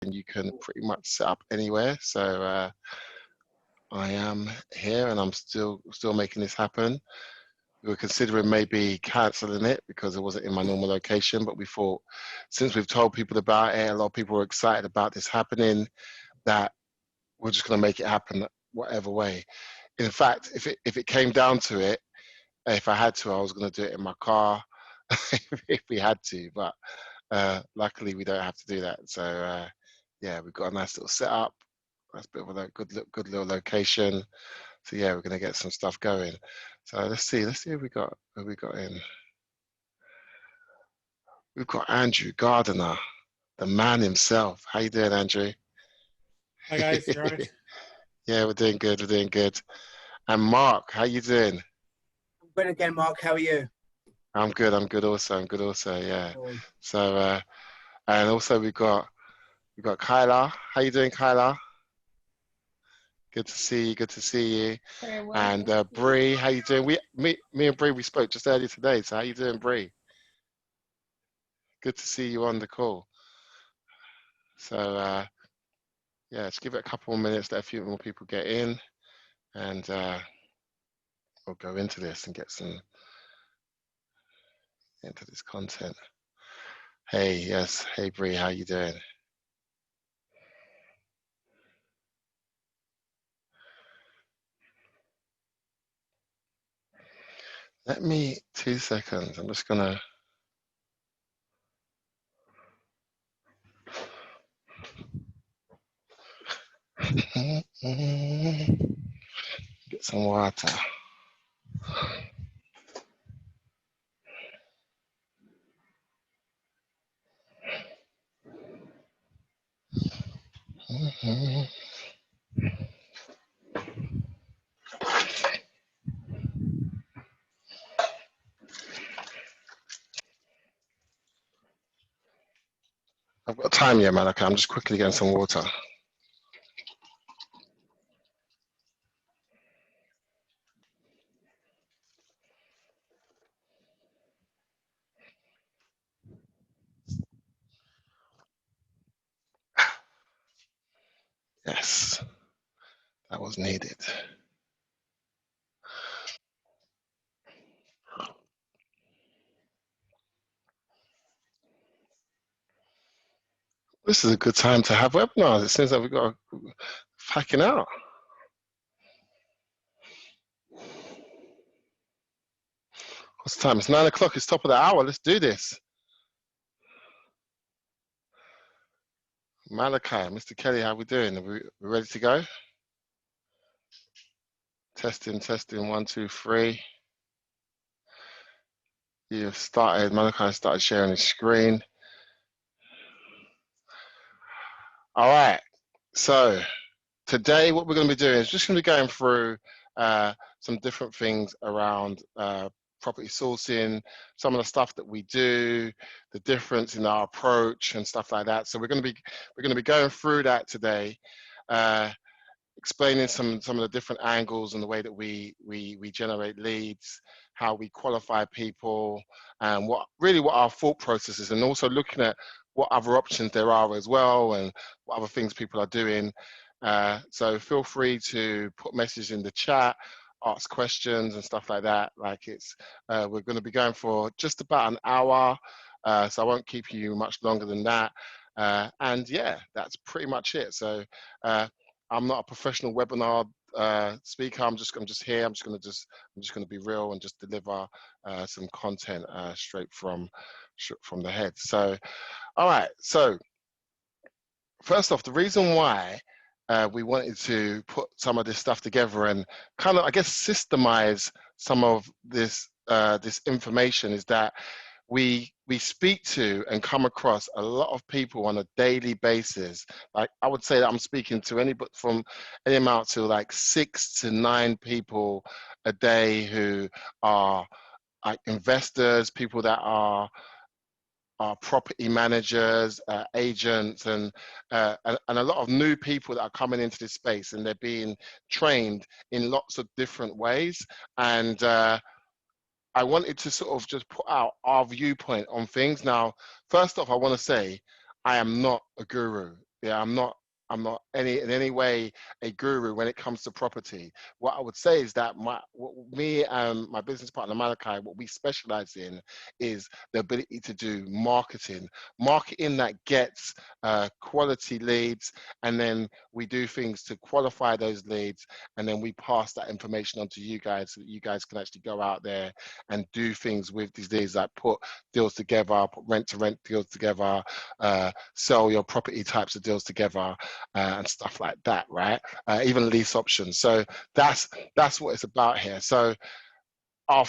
you can pretty much set up anywhere. So I am here and I'm still making this happen. We were considering maybe cancelling it because it wasn't in my normal location, but we thought since we've told people about it, a lot of people were excited about this happening, that we're just going to make it happen whatever way. In fact, if it came down to it, if I had to, I was going to do it in my car if we had to, but luckily we don't have to do that. So yeah, we've got a nice little setup. That's a bit of a good little location. So yeah, we're going to get some stuff going. So let's see who we got in. We've got Andrew Gardiner, the man himself. How you doing, Andrew? Hi guys, you alright? Yeah, we're doing good. We're doing good. And Mark, how you doing? I'm good again, Mark. How are you? I'm good. I'm good also. I'm good also. Yeah. Cool. So and also we got Kyla. How you doing, Kyla? Good to see you. Good to see you. Very well, And thank you. Bree, how you doing? Me and Bree, we spoke just earlier today. So how you doing, Bree? Good to see you on the call. So yeah, let's give it a couple more minutes, let a few more people get in, and we'll go into this and get some into this content. Hey, yes, hey Bree, how you doing? Let me 2 seconds. I'm just gonna. Get some water. I've got time here, Malaka. I'm just quickly getting some water. Yes, that was needed. This is a good time to have webinars. It seems like we've got packing out. What's the time? It's 9 o'clock. It's top of the hour. Let's do this. Malachi, Mr. Kelly, how we doing? Are we ready to go? Testing, 1, 2, 3. You've started, Malachi started sharing his screen. All right, so today what we're going to be doing is just going to be going through some different things around property sourcing, some of the stuff that we do, the difference in our approach and stuff like that. So we're going to be going through that today, explaining some of the different angles and the way that we generate leads, how we qualify people, and what our thought process is, and also looking at what other options there are as well, and what other things people are doing. So feel free to put messages in the chat, ask questions and stuff like that. Like it's we're going to be going for just about an hour, so I won't keep you much longer than that. And yeah, that's pretty much it. So I'm not a professional webinar speaker. I'm just here. I'm just going to be real and just deliver some content straight from the head. So, all right. So, first off, the reason why we wanted to put some of this stuff together and kind of, I guess, systemize some of this this information is that we speak to and come across a lot of people on a daily basis. Like I would say that I'm speaking to from any amount to like 6 to 9 people a day who are like investors, people that are property managers, agents, and a lot of new people that are coming into this space, and they're being trained in lots of different ways. And I wanted to sort of just put out our viewpoint on things. Now, first off, I want to say I am not a guru. Yeah, I'm not in any way a guru when it comes to property. What I would say is that me and my business partner Malachi, what we specialize in is the ability to do marketing that gets quality leads, and then we do things to qualify those leads, and then we pass that information on to you guys so that you guys can actually go out there and do things with these leads, like put deals together, put rent to rent deals together, sell your property types of deals together, and stuff like that, right? Even lease options. So that's what it's about here. So our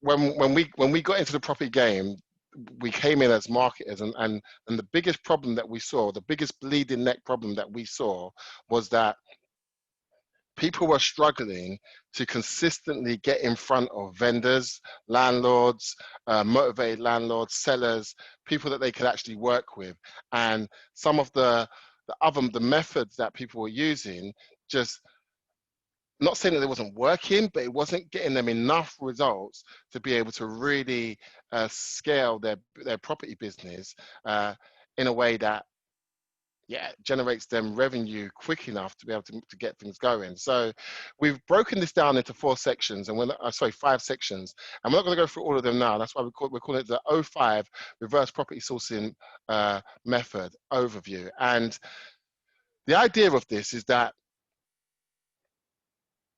when we got into the property game, we came in as marketers, and the biggest problem that we saw, the biggest bleeding neck problem that we saw, was that people were struggling to consistently get in front of vendors, landlords, motivated landlords, sellers, people that they could actually work with. And some of the methods that people were using, just not saying that it wasn't working, but it wasn't getting them enough results to be able to really scale their property business in a way that generates them revenue quick enough to be able to get things going. So we've broken this down into 4 sections, and 5 sections, and we're not going to go through all of them now. That's why we're calling it the O5 reverse property sourcing method overview. And the idea of this is that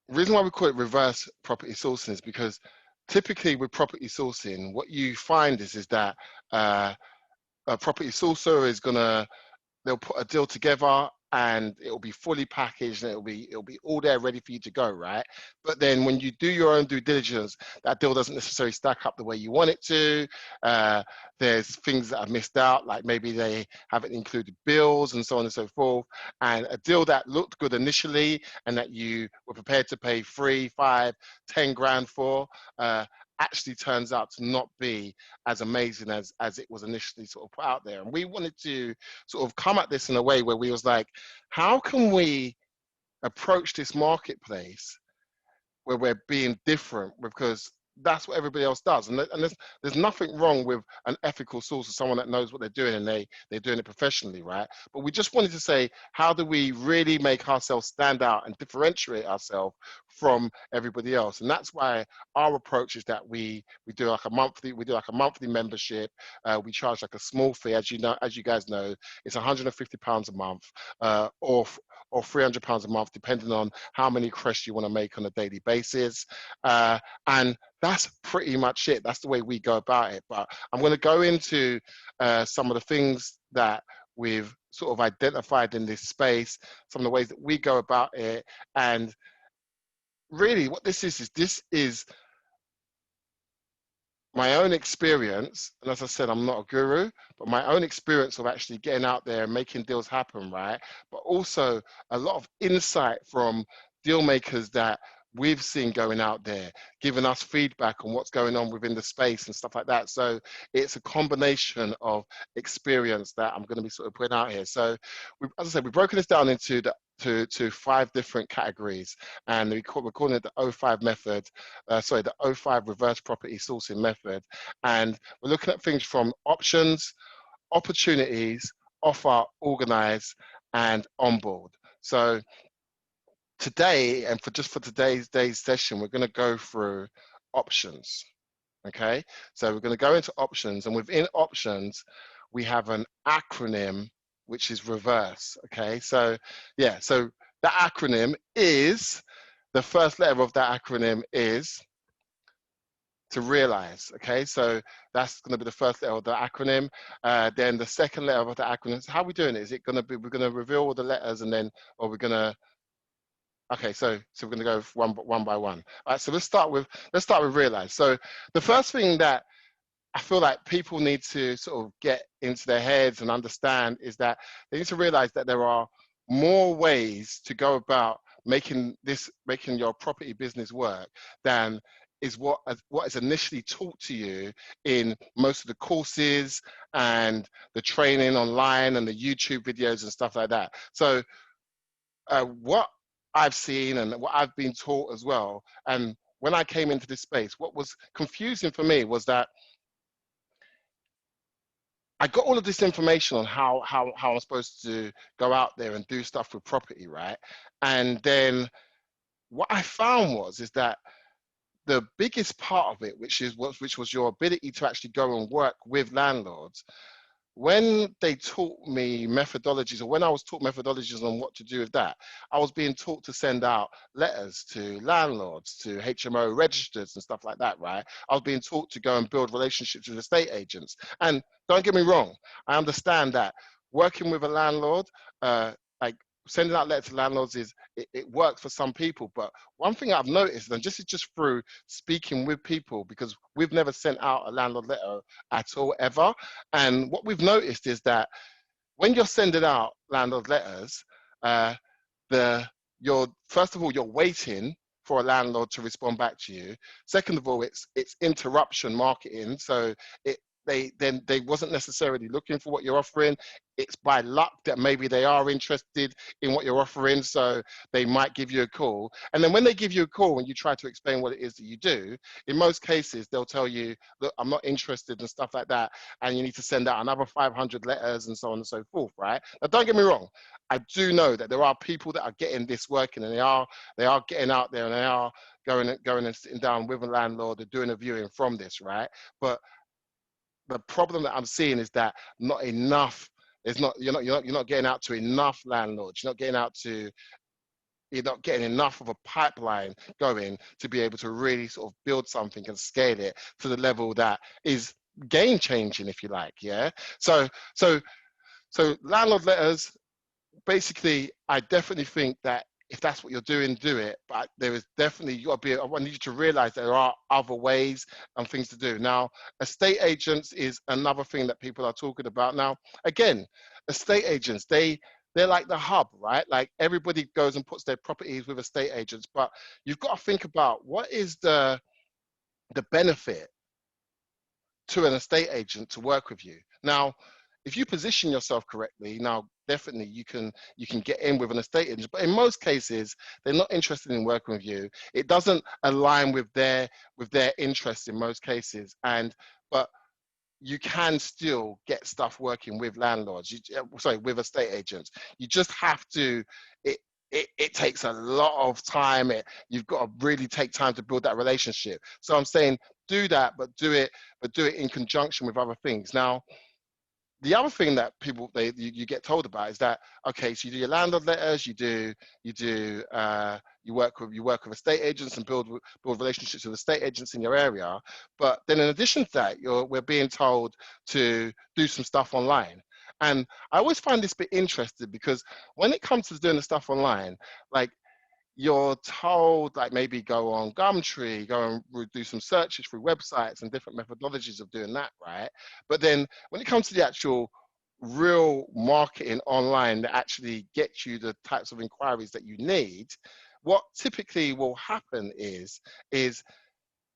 the reason why we call it reverse property sourcing is because typically with property sourcing, what you find is that a property sourcer is gonna, they'll put a deal together and it'll be fully packaged and it'll be all there ready for you to go, right? But then when you do your own due diligence, that deal doesn't necessarily stack up the way you want it to. There's things that are missed out, like maybe they haven't included bills and so on and so forth. And a deal that looked good initially and that you were prepared to pay 3, 5, 10 grand for, actually turns out to not be as amazing as it was initially sort of put out there. And we wanted to sort of come at this in a way where we was like, how can we approach this marketplace where we're being different, because that's what everybody else does. And there's nothing wrong with an ethical source of someone that knows what they're doing and they're doing it professionally, right? But we just wanted to say, how do we really make ourselves stand out and differentiate ourselves from everybody else? And that's why our approach is that we do like a monthly membership. We charge like a small fee, as you guys know, it's £150 a month, or £300 a month, depending on how many requests you want to make on a daily basis. And that's pretty much it. That's the way we go about it. But I'm going to go into some of the things that we've sort of identified in this space, some of the ways that we go about it. And really what this is my own experience. And as I said, I'm not a guru, but my own experience of actually getting out there and making deals happen, right? But also a lot of insight from deal makers that we've seen going out there, giving us feedback on what's going on within the space and stuff like that. So it's a combination of experience that I'm going to be sort of putting out here. So as I said, we've broken this down into to 5 different categories, and we're calling it the O5 method, the O5 reverse property sourcing method. And we're looking at things from options, opportunities, offer, organize, and onboard. So today, and for today's session, we're going to go through options. Okay, so we're going to go into options, and within options we have an acronym which is reverse. Okay, so so that acronym is, the first letter of that acronym is to realize. Okay, so that's going to be the first letter of the acronym. Then the second letter of the acronym, so how are we doing it? Is it going to be, we're going to reveal all the letters and then, or we're going to, okay, so we're going to go one by one. All right, so let's start with realize. So the first thing that I feel like people need to sort of get into their heads and understand is that they need to realize that there are more ways to go about making your property business work than is what is initially taught to you in most of the courses and the training online and the YouTube videos and stuff like that. So what I've seen and what I've been taught as well, and when I came into this space, what was confusing for me was that I got all of this information on how I'm supposed to go out there and do stuff with property, right? And then what I found is that the biggest part of it, which was your ability to actually go and work with landlords, when they taught me methodologies, or when I was taught methodologies on what to do with that, I was being taught to send out letters to landlords, to HMO registers and stuff like that, right? I was being taught to go and build relationships with estate agents. And don't get me wrong, I understand that working with a landlord, like sending out letters to landlords it works for some people. But one thing I've noticed, and just through speaking with people, because we've never sent out a landlord letter at all ever. And what we've noticed is that when you're sending out landlord letters, you're first of all, you're waiting for a landlord to respond back to you. Second of all, it's interruption marketing. So they wasn't necessarily looking for what you're offering. It's by luck that maybe they are interested in what you're offering, so they might give you a call. And then when they give you a call and you try to explain what it is that you do, in most cases they'll tell you, look, I'm not interested and stuff like that, and you need to send out another 500 letters and so on and so forth, right? Now don't get me wrong, I do know that there are people that are getting this working, and they are getting out there, and they are going and sitting down with a landlord and doing a viewing from this, right? But the problem that I'm seeing is that not enough. You're not getting out to enough landlords. You're not getting enough of a pipeline going to be able to really sort of build something and scale it to the level that is game changing, if you like. Yeah. So landlord letters. Basically, I definitely think that if that's what you're doing, do it. But there is definitely, I want you to realize there are other ways and things to do. Now, estate agents is another thing that people are talking about. Now, again, estate agents, they're like the hub, right? Like everybody goes and puts their properties with estate agents, but you've got to think about what is the benefit to an estate agent to work with you. Now, if you position yourself correctly, now definitely you can get in with an estate agent. But in most cases, they're not interested in working with you. It doesn't align with their interests in most cases. But you can still get stuff working with landlords. With estate agents. You just have to. It takes a lot of time. You've got to really take time to build that relationship. So I'm saying do that, but do it in conjunction with other things. Now, the other thing that you get told about is that, okay, so you do your landlord letters, you work with estate agents and build relationships with estate agents in your area, but then in addition to that, we're being told to do some stuff online. And I always find this bit interesting, because when it comes to doing the stuff online, like, you're told, like, maybe go on Gumtree, go and do some searches through websites and different methodologies of doing that, right? But then when it comes to the actual real marketing online that actually gets you the types of inquiries that you need, what typically will happen is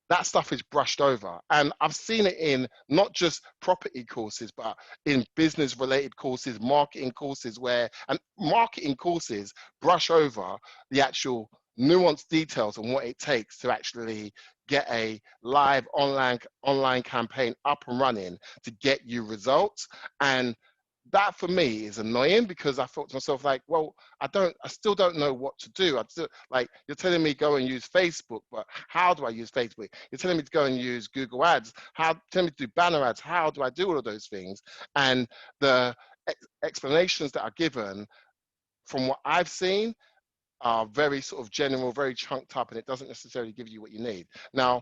that stuff is brushed over. And I've seen it in not just property courses, but in business related courses, marketing courses, and marketing courses brush over the actual nuanced details on what it takes to actually get a live online campaign up and running to get you results. And that for me is annoying, because I thought to myself, like, well, I still don't know what to do. I still, like, you're telling me go and use Facebook, but how do I use Facebook? You're telling me to go and use Google Ads. Telling me to do banner ads. How do I do all of those things? And the explanations that are given, from what I've seen, are very sort of general, very chunked up, and it doesn't necessarily give you what you need. Now,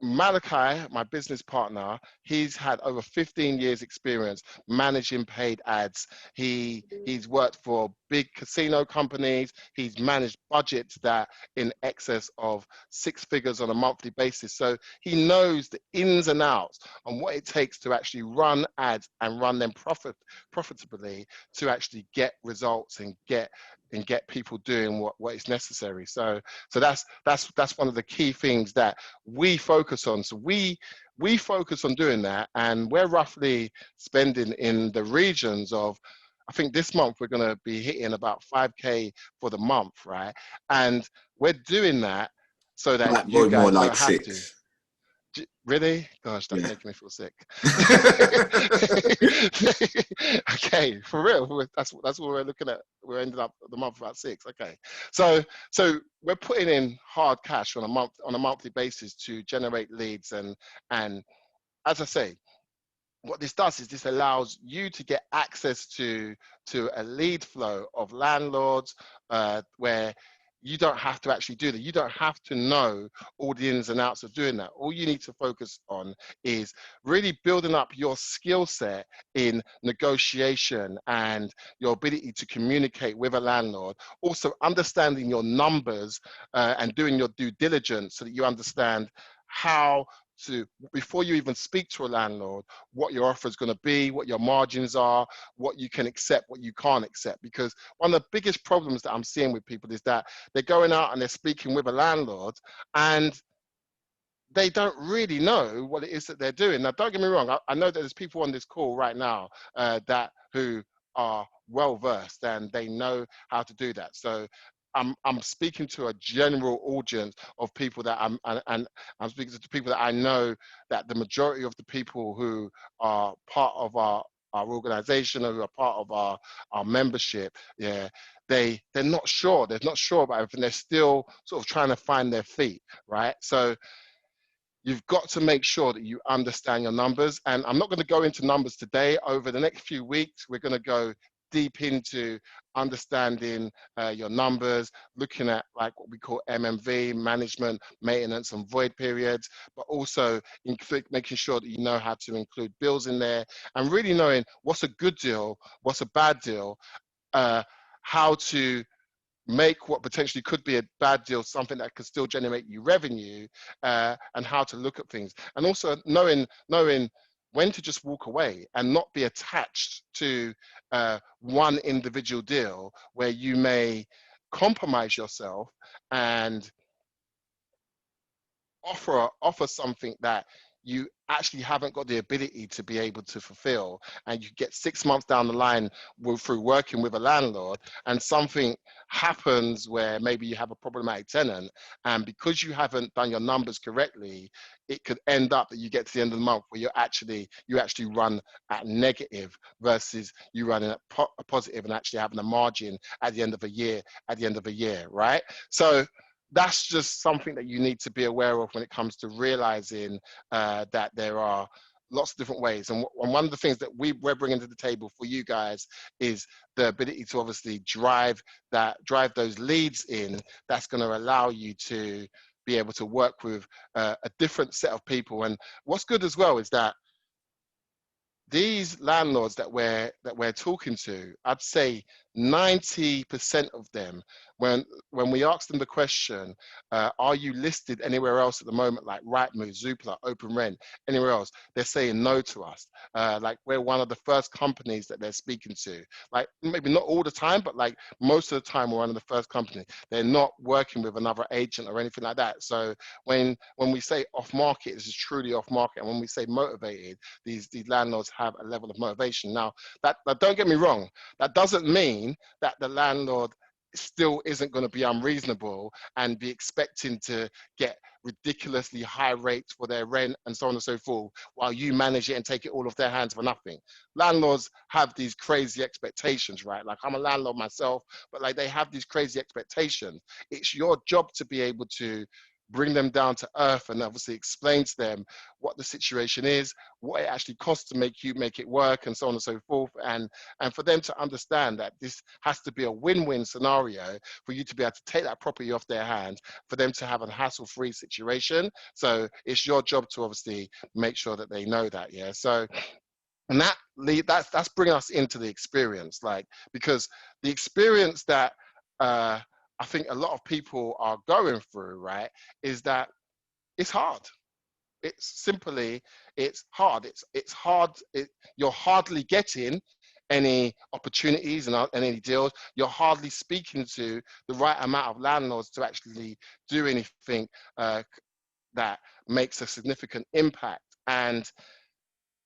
Malachi, my business partner, he's had over 15 years experience managing paid ads. He's worked for big casino companies. He's managed budgets that in excess of 6 figures on a monthly basis. So he knows the ins and outs on what it takes to actually run ads and run them profitably, to actually get results and get people doing what is necessary. So that's one of the key things that we focus on. So we focus on doing that, and we're roughly spending in the regions of, I think this month we're going to be hitting about 5K for the month, right? And we're doing that so that you guys more like don't have to. 6. Really? Gosh, that's Yeah. making me feel sick. Okay, for real. That's what we're looking at. We're ending up the month about 6. Okay, so we're putting in hard cash on a monthly basis to generate leads, and as I say, what this does is this allows you to get access to a lead flow of landlords, where you don't have to actually do that. You don't have to know all the ins and outs of doing that. All you need to focus on is really building up your skill set in negotiation and your ability to communicate with a landlord. Also understanding your numbers, and doing your due diligence so that you understand how to, before you even speak to a landlord, what your offer is going to be, what your margins are, what you can accept, what you can't accept. Because one of the biggest problems that I'm seeing with people is that they're going out and they're speaking with a landlord and they don't really know what it is that they're doing. Now, don't get me wrong. I know that there's people on this call right now that who are well versed and they know how to do that. So I'm speaking to a general audience of people that and I'm speaking to people that I know that the majority of the people who are part of our organization or who are part of our membership, yeah, they're not sure. They're not sure about everything. They're still sort of trying to find their feet, right? So you've got to make sure that you understand your numbers. And I'm not going to go into numbers today. Over the next few weeks, we're going to go deep into understanding your numbers, looking at like what we call MMV, management, maintenance, and void periods, but also making sure that you know how to include bills in there and really knowing what's a good deal, what's a bad deal, how to make what potentially could be a bad deal something that could still generate you revenue, and how to look at things, and also knowing when to just walk away and not be attached to one individual deal where you may compromise yourself and offer something that you actually haven't got the ability to be able to fulfill, and you get 6 months down the line through working with a landlord and something happens where maybe you have a problematic tenant, and because you haven't done your numbers correctly, it could end up that you get to the end of the month where you actually run at negative versus you running at a positive and actually having a margin at the end of a year, right? So that's just something that you need to be aware of when it comes to realizing that there are lots of different ways. And one of the things that we're bringing to the table for you guys is the ability to obviously drive those leads in. That's going to allow you to be able to work with a different set of people. And what's good as well is that these landlords that we're talking to, I'd say 90% of them, when we ask them the question, are you listed anywhere else at the moment, like Rightmove, Zoopla, Open Rent, anywhere else? They're saying no to us. Like we're one of the first companies that they're speaking to. Like maybe not all the time, but like most of the time we're one of the first companies. They're not working with another agent or anything like that. So when we say off market, this is truly off market. And when we say motivated, these landlords have a level of motivation. Now, that don't get me wrong, that doesn't mean that the landlord still isn't going to be unreasonable and be expecting to get ridiculously high rates for their rent and so on and so forth while you manage it and take it all off their hands for nothing. Landlords have these crazy expectations, right? Like I'm a landlord myself, but like they have these crazy expectations. It's your job to be able to bring them down to earth and obviously explain to them what the situation is, what it actually costs to make it work, and so on and so forth, and for them to understand that this has to be a win-win scenario for you to be able to take that property off their hands, for them to have a hassle-free situation. So it's your job to obviously make sure that they know that, yeah. So and that's bringing us into the experience, like, because the experience that I think a lot of people are going through, right, is that it's hard. It's hard. It's hard. You're hardly getting any opportunities and any deals. You're hardly speaking to the right amount of landlords to actually do anything that makes a significant impact. And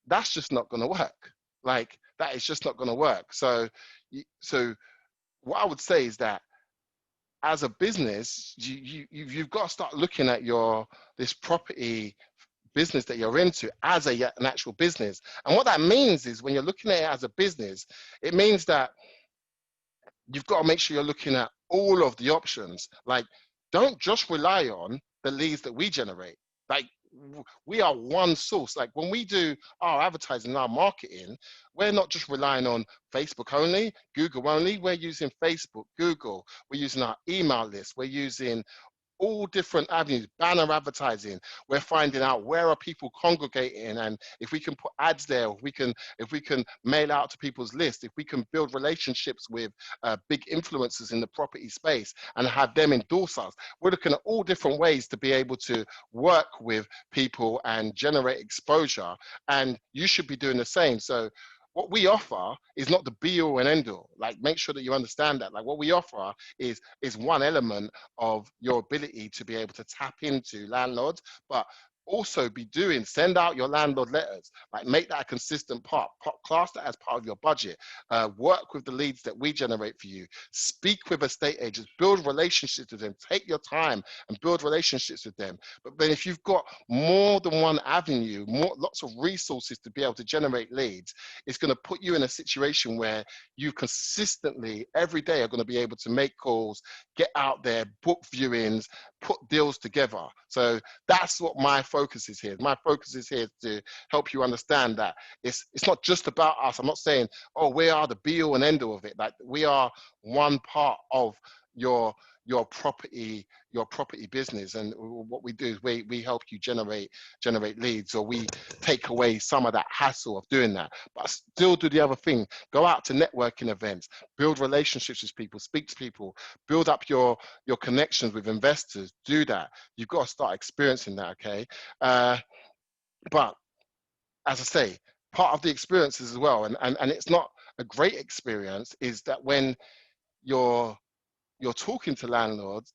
that's just not going to work. Like that is just not going to work. So what I would say is that as a business, you've got to start looking at this property business that you're into as an actual business. And what that means is when you're looking at it as a business, it means that you've got to make sure you're looking at all of the options. Like, don't just rely on the leads that we generate. Like, we are one source. Like, when we do our advertising and our marketing, we're not just relying on Facebook only, Google only. We're using Facebook, Google. We're using our email list. We're using all different avenues, banner advertising. We're finding out where are people congregating, and if we can put ads there, if we can mail out to people's lists, if we can build relationships with big influencers in the property space and have them endorse us. We're looking at all different ways to be able to work with people and generate exposure, and you should be doing the same. So what we offer is not the be all and end all. Like, make sure that you understand that. Like, what we offer is one element of your ability to be able to tap into landlords, but also send out your landlord letters, like make that a consistent part, class that as part of your budget, work with the leads that we generate for you, speak with estate agents, build relationships with them, take your time and build relationships with them. But then if you've got more than one avenue, lots of resources to be able to generate leads, it's going to put you in a situation where you consistently every day are going to be able to make calls, get out there, book viewings, put deals together. So that's what my focus is here. My focus is here to help you understand that it's not just about us. I'm not saying, oh, we are the be all and end all of it. Like, we are one part of your property business, and what we do is we help you generate leads, or we take away some of that hassle of doing that, but still do the other thing. Go out to networking events, build relationships with people, speak to people, build up your connections with investors. Do that. You've got to start experiencing that. Okay. But as I say, part of the experiences as well, and it's not a great experience, is that when you're talking to landlords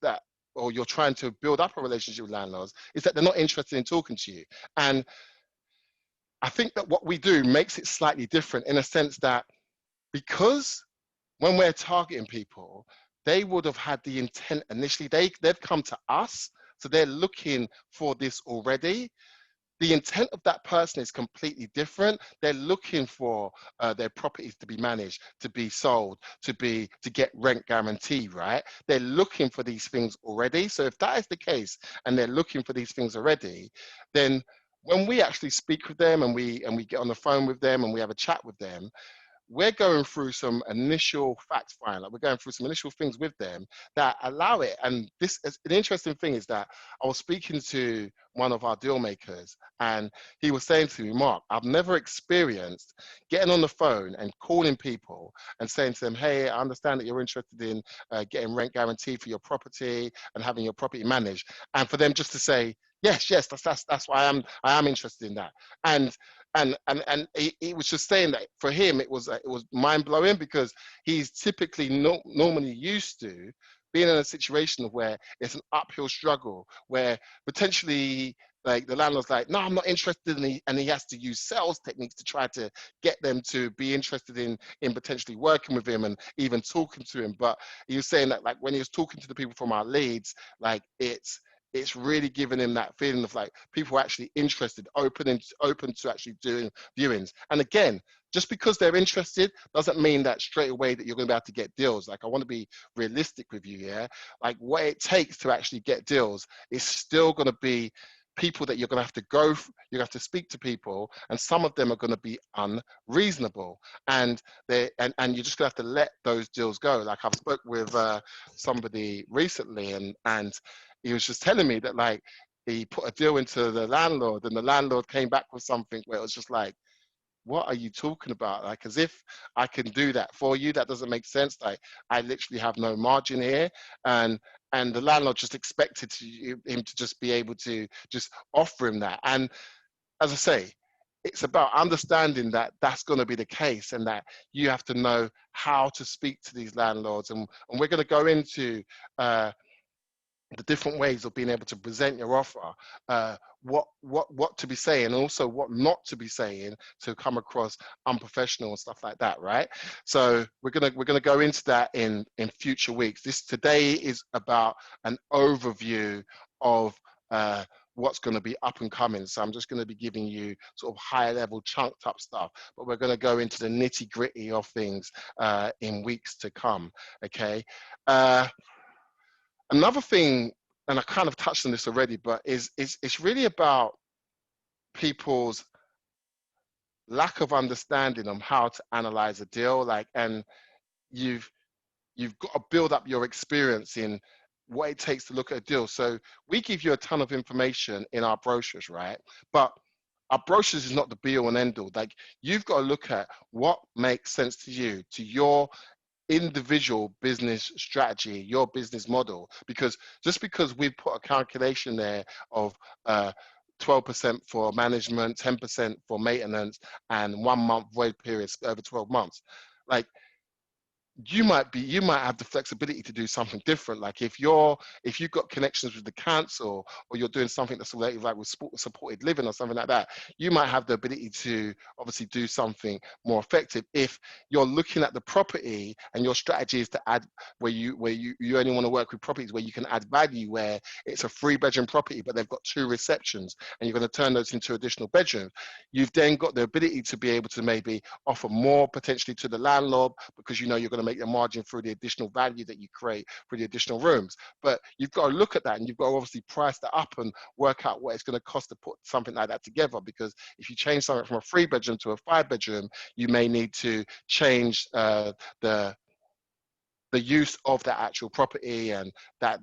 or you're trying to build up a relationship with landlords, is that they're not interested in talking to you. And I think that what we do makes it slightly different, in a sense that, because when we're targeting people, they would have had the intent initially. They've come to us, so they're looking for this already. The intent of that person is completely different. They're looking for their properties to be managed, to be sold, to get rent guarantee, right? They're looking for these things already. So if that is the case, and they're looking for these things already, then when we actually speak with them and we get on the phone with them and we have a chat with them, we're going through some initial fact find. Like, we're going through some initial things with them that allow it. And this is an interesting thing, is that I was speaking to one of our deal makers, and he was saying to me, Mark, I've never experienced getting on the phone and calling people and saying to them, hey, I understand that you're interested in getting rent guarantee for your property and having your property managed, and for them just to say, yes, that's why I am interested in that. And he was just saying that for him it was mind blowing, because he's typically normally used to being in a situation where it's an uphill struggle, where potentially, like, the landlord's like, no, I'm not interested, and he has to use sales techniques to try to get them to be interested in potentially working with him and even talking to him. But he was saying that, like, when he was talking to the people from our leads, like, it's really giving him that feeling of, like, people are actually interested, open to actually doing viewings. And again, just because they're interested doesn't mean that straight away that you're going to be able to get deals. Like, I want to be realistic with you here. Like, what it takes to actually get deals is still going to be people that you're going to have to you have to speak to people, and some of them are going to be unreasonable, and you're just going to have to let those deals go. Like, I've spoke with somebody recently, and he was just telling me that, like, he put a deal into the landlord, and the landlord came back with something where it was just like, what are you talking about? Like, as if I can do that for you. That doesn't make sense. Like, I literally have no margin here. And the landlord just expected him to just be able to just offer him that. And as I say, it's about understanding that that's going to be the case, and that you have to know how to speak to these landlords. And we're going to go into the different ways of being able to present your offer, what to be saying, and also what not to be saying to come across unprofessional and stuff like that, right? So we're gonna go into that in future weeks. This today is about an overview of what's going to be up and coming. So I'm just going to be giving you sort of higher level chunked up stuff, but we're going to go into the nitty gritty of things in weeks to come. Okay. Another thing, and I kind of touched on this already, but it's really about people's lack of understanding on how to analyze a deal. Like, and you've got to build up your experience in what it takes to look at a deal. So we give you a ton of information in our brochures, right? But our brochures is not the be all and end all. Like, you've got to look at what makes sense to you, to your individual business strategy, your business model. Because just because we put a calculation there of 12% for management, 10% for maintenance, and 1 month void periods over 12 months, like, you might have the flexibility to do something different. Like, if you've got connections with the council, or you're doing something that's related, like with supported living or something like that, you might have the ability to obviously do something more effective. If you're looking at the property and your strategy is to add, where you only want to work with properties where you can add value, where it's a 3-bedroom property but they've got 2 receptions, and you're going to turn those into additional bedrooms, you've then got the ability to be able to maybe offer more potentially to the landlord, because you know you're going to make your margin through the additional value that you create for the additional rooms. But you've got to look at that, and you've got to obviously price that up and work out what it's going to cost to put something like that together. Because if you change something from a 3-bedroom to a 5-bedroom, you may need to change the use of that actual property, and that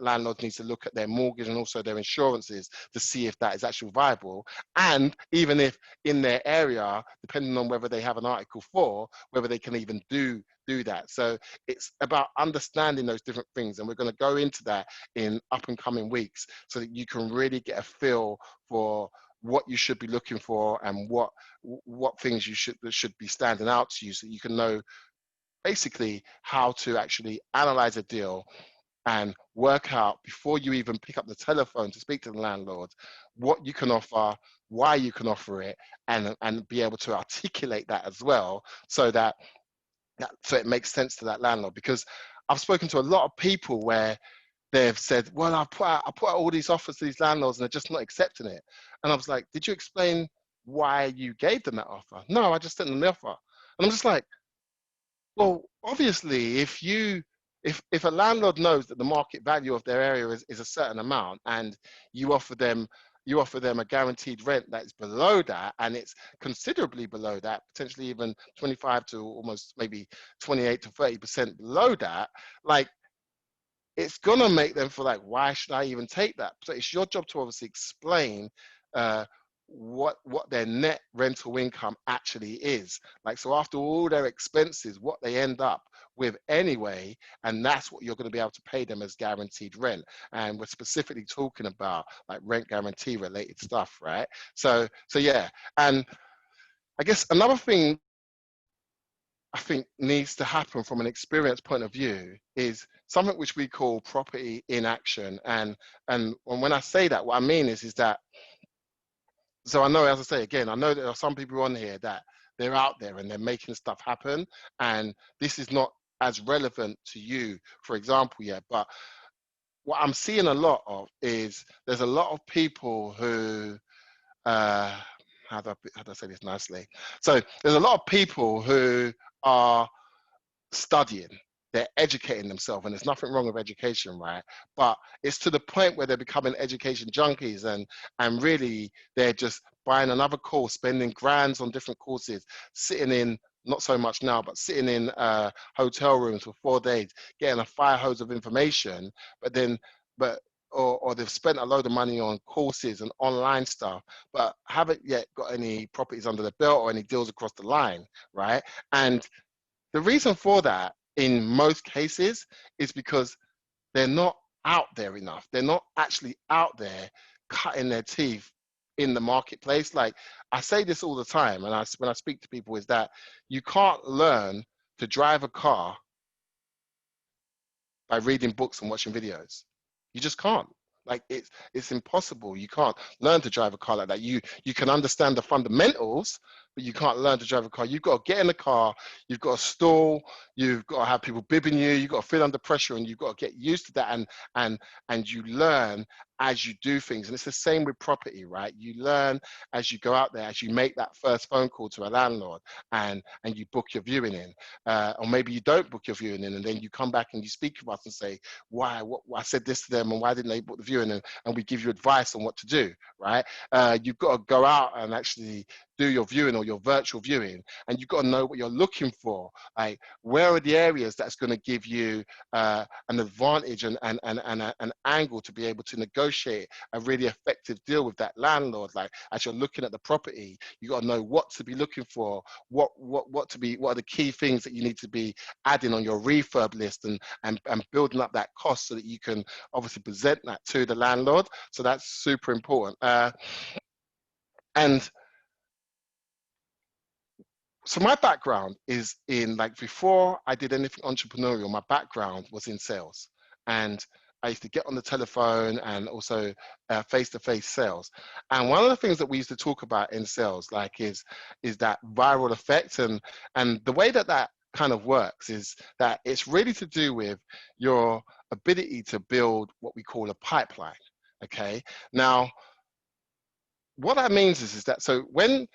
landlord needs to look at their mortgage and also their insurances to see if that is actually viable. And even if in their area, depending on whether they have an Article 4, whether they can even do that. So it's about understanding those different things, and we're going to go into that in up and coming weeks, so that you can really get a feel for what you should be looking for, and what things that should be standing out to you, so you can know basically how to actually analyze a deal and work out, before you even pick up the telephone to speak to the landlord, what you can offer, why you can offer it, and be able to articulate that as well, so that so it makes sense to that landlord. Because I've spoken to a lot of people where they've said, well, I put out all these offers to these landlords and they're just not accepting it. And I was like, did you explain why you gave them that offer? No, I just sent them the offer. And I'm just like, well, obviously, if a landlord knows that the market value of their area is a certain amount, and you offer them a guaranteed rent that is below that, and it's considerably below that, potentially even 25 to almost maybe 28 to 30% below that, like, it's gonna make them feel like, why should I even take that? So it's your job to obviously explain what their net rental income actually is. Like, so after all their expenses, what they end up with anyway, and that's what you're going to be able to pay them as guaranteed rent. And we're specifically talking about like rent guarantee related stuff, right? So yeah. And I guess another thing I think needs to happen from an experience point of view is something which we call property in action. And when I say that, what I mean is that, so I know, as I say again, I know there are some people on here that they're out there and they're making stuff happen, and this is not as relevant to you, for example, yet. But what I'm seeing a lot of is there's a lot of people who, how do I say this nicely? So there's a lot of people who are studying, they're educating themselves, and there's nothing wrong with education, right? But it's to the point where they're becoming education junkies, and really they're just buying another course, spending grands on different courses, sitting in, not so much now, but sitting in hotel rooms for 4 days, getting a fire hose of information, or they've spent a load of money on courses and online stuff, but haven't yet got any properties under the belt or any deals across the line, right? And the reason for that, in most cases, is because they're not out there enough. They're not actually out there cutting their teeth in the marketplace. Like, I say this all the time, and when I speak to people, is that you can't learn to drive a car by reading books and watching videos. You just can't. Like, it's impossible. You can't learn to drive a car like that. You can understand the fundamentals, but you can't learn to drive a car. You've got to get in the car, you've got to stall, you've got to have people bibbing you, you've got to feel under pressure, and you've got to get used to that, and you learn as you do things. And it's the same with property, right? You learn as you go out there, as you make that first phone call to a landlord and you book your viewing in. Or maybe you don't book your viewing in, and then you come back and you speak with us and say, why, what, I said this to them and why didn't they book the viewing in? And we give you advice on what to do, right? You've got to go out and actually do your viewing or your virtual viewing, and you've got to know what you're looking for. Like, where are the areas that's going to give you an advantage and an angle to be able to negotiate a really effective deal with that landlord. Like, as you're looking at the property, you got to know what to be looking for, what are the key things that you need to be adding on your refurb list, and building up that cost so that you can obviously present that to the landlord. So that's super important. And so my background is in, like, before I did anything entrepreneurial, my background was in sales. And I used to get on the telephone and also face-to-face sales. And one of the things that we used to talk about in sales, like, is that viral effect. And the way that kind of works is that it's really to do with your ability to build what we call a pipeline. Okay. Now, what that means is that when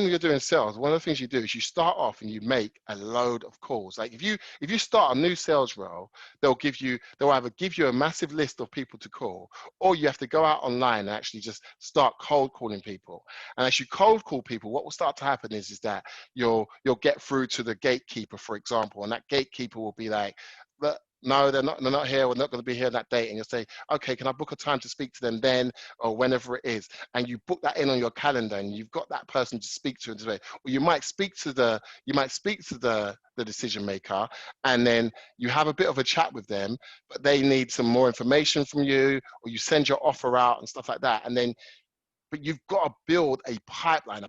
you're doing sales, one of the things you do is you start off and you make a load of calls. Like, if you start a new sales role, they'll either give you a massive list of people to call, or you have to go out online and actually just start cold calling people. And as you cold call people, what will start to happen is that you'll get through to the gatekeeper, for example, and that gatekeeper will be like, no, they're not here. We're not going to be here that date. And you'll say, okay, can I book a time to speak to them then, or whenever it is? And you book that in on your calendar, and you've got that person to speak to. Or you might speak to the decision maker, and then you have a bit of a chat with them, but they need some more information from you, or you send your offer out and stuff like that. And then, but you've got to build a pipeline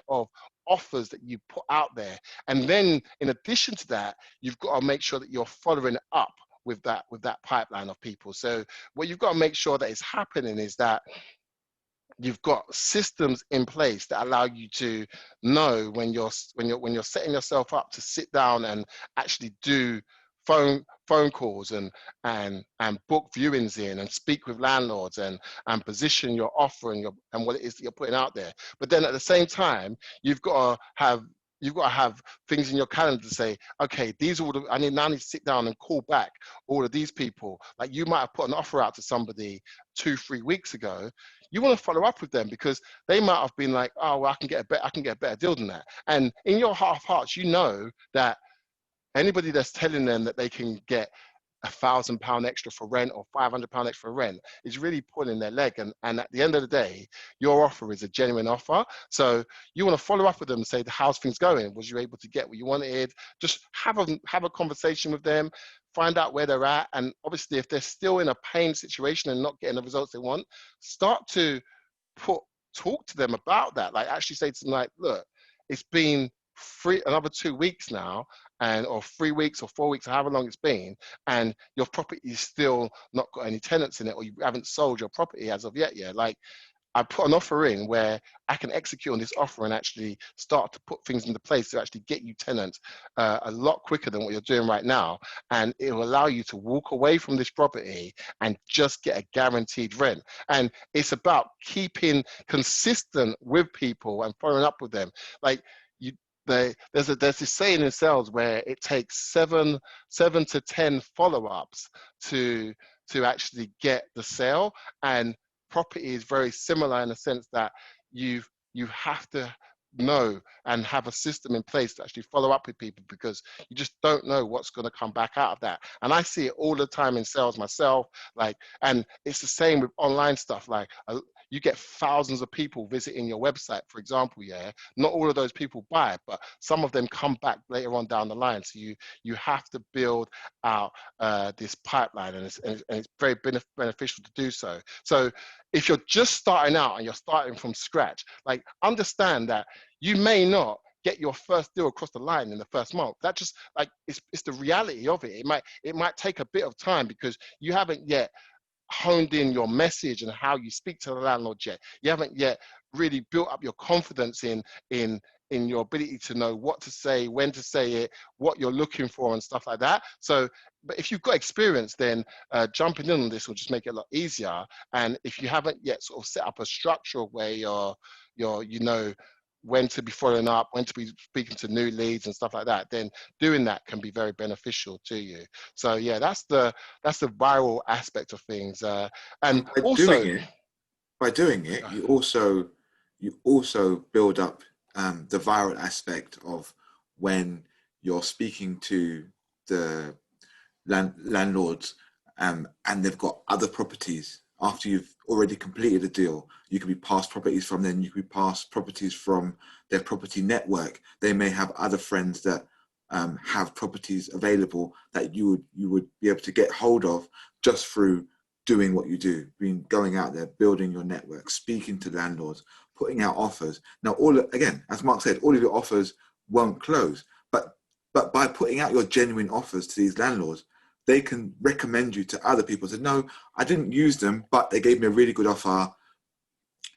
of offers that you put out there. And then in addition to that, you've got to make sure that you're following up with that pipeline of people. So what you've got to make sure that is happening is that you've got systems in place that allow you to know when you're setting yourself up to sit down and actually do phone calls and book viewings in and speak with landlords and position your offer and what it is that you're putting out there. But then at the same time, you've got to have things in your calendar to say, okay, these are all I need to sit down and call back all of these people. Like, you might have put an offer out to somebody 2-3 weeks ago. You want to follow up with them because they might have been like, oh, well, I can get a better deal than that. And in your heart of hearts, you know that anybody that's telling them that they can get £1,000 extra for rent or £500 extra for rent is really pulling their leg. And at the end of the day, your offer is a genuine offer. So you want to follow up with them and say, how's things going? Was you able to get what you wanted? Just have a conversation with them, find out where they're at. And obviously, if they're still in a pain situation and not getting the results they want, start to talk to them about that. Like, actually say to them, like, look, it's been another 2 weeks now, or 3 weeks or 4 weeks, or however long it's been, and your property is still not got any tenants in it, or you haven't sold your property as of yet. Yeah, like, I put an offer in where I can execute on this offer and actually start to put things into place to actually get you tenants a lot quicker than what you're doing right now. And it will allow you to walk away from this property and just get a guaranteed rent. And it's about keeping consistent with people and following up with them. Like, there's this saying in sales where it takes seven to 10 follow-ups to actually get the sale. And property is very similar in the sense that you have to know and have a system in place to actually follow up with people, because you just don't know what's going to come back out of that. And I see it all the time in sales myself. Like, and it's the same with online stuff. Like, you get thousands of people visiting your website, for example. Yeah, not all of those people buy, but some of them come back later on down the line. So you have to build out this pipeline, and it's very beneficial to do so. So if you're just starting out and you're starting from scratch, like, understand that you may not get your first deal across the line in the first month. That just, like, it's the reality of it. It might take a bit of time because you haven't yet honed in your message and how you speak to the landlord yet. You haven't yet really built up your confidence in in your ability to know what to say, when to say it, what you're looking for and stuff like that. So, but if you've got experience, then jumping in on this will just make it a lot easier. And if you haven't yet sort of set up a structural way, you know, when to be following up, when to be speaking to new leads and stuff like that, then doing that can be very beneficial to you. So yeah, that's the viral aspect of things. And by also, doing it, you also build up the viral aspect of when you're speaking to the landlords, and they've got other properties after you've already completed a deal. You could be passed properties from them, you could be passed properties from their property network. They may have other friends that have properties available that you would be able to get hold of just through doing what you do, going out there, building your network, speaking to landlords, putting out offers. Now, again, as Mark said, all of your offers won't close, but by putting out your genuine offers to these landlords, they can recommend you to other people. Say, no, I didn't use them, but they gave me a really good offer.